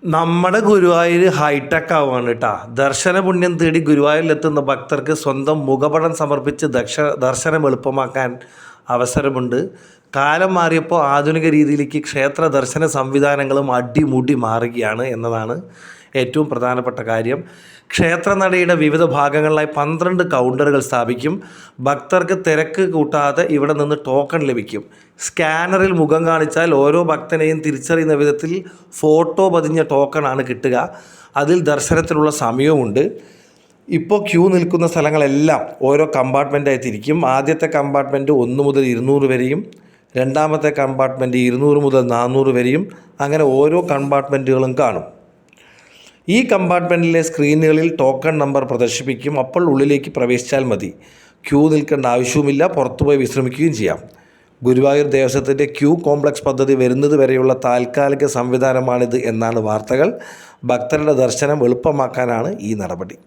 നമ്മുടെ ഗുരുവായൂർ ഹൈടെക് ആവുകയാണ് കേട്ടോ. ദർശന പുണ്യം തേടി ഗുരുവായൂരിലെത്തുന്ന ഭക്തർക്ക് സ്വന്തം മുഖപടം സമർപ്പിച്ച് ദർശനം എളുപ്പമാക്കാൻ അവസരമുണ്ട്. കാലം മാറിയപ്പോൾ ആധുനിക രീതിയിലേക്ക് ക്ഷേത്ര ദർശന സംവിധാനങ്ങളും അടിമുടി മാറുകയാണ് എന്നതാണ് ഏറ്റവും പ്രധാനപ്പെട്ട കാര്യം. ക്ഷേത്രനടയുടെ വിവിധ ഭാഗങ്ങളിലായി 12 കൗണ്ടറുകൾ സ്ഥാപിക്കും. ഭക്തർക്ക് തിരക്ക് കൂട്ടാതെ ഇവിടെ നിന്ന് ടോക്കൺ ലഭിക്കും. സ്കാനറിൽ മുഖം കാണിച്ചാൽ ഓരോ ഭക്തനെയും തിരിച്ചറിയുന്ന വിധത്തിൽ ഫോട്ടോ പതിഞ്ഞ ടോക്കണാണ് കിട്ടുക. അതിൽ ദർശനത്തിനുള്ള സമയവുമുണ്ട്. ഇപ്പോൾ ക്യൂ നിൽക്കുന്ന സ്ഥലങ്ങളെല്ലാം ഓരോ കമ്പാർട്ട്മെൻറ്റായി തിരിക്കും. ആദ്യത്തെ കമ്പാർട്ട്മെൻറ്റ് 1 മുതൽ 200 വരെയും, രണ്ടാമത്തെ കമ്പാർട്ട്മെൻറ്റ് 200 മുതൽ 400 വരെയും, അങ്ങനെ ഓരോ കമ്പാർട്ട്മെൻറ്റുകളും കാണും. ഈ കമ്പാർട്ട്മെൻറ്റിലെ സ്ക്രീനുകളിൽ ടോക്കൺ നമ്പർ പ്രദർശിപ്പിക്കും. അപ്പോൾ ഉള്ളിലേക്ക് പ്രവേശിച്ചാൽ മതി. ക്യൂ നിൽക്കേണ്ട ആവശ്യവുമില്ല, പുറത്തുപോയി വിശ്രമിക്കുകയും ചെയ്യാം. ഗുരുവായൂർ ദേവസ്വത്തിൻ്റെ ക്യൂ കോംപ്ലക്സ് പദ്ധതി വരുന്നത് വരെയുള്ള താൽക്കാലിക സംവിധാനമാണിത് എന്നാണ് വാർത്തകൾ. ഭക്തരുടെ ദർശനം എളുപ്പമാക്കാനാണ് ഈ നടപടി.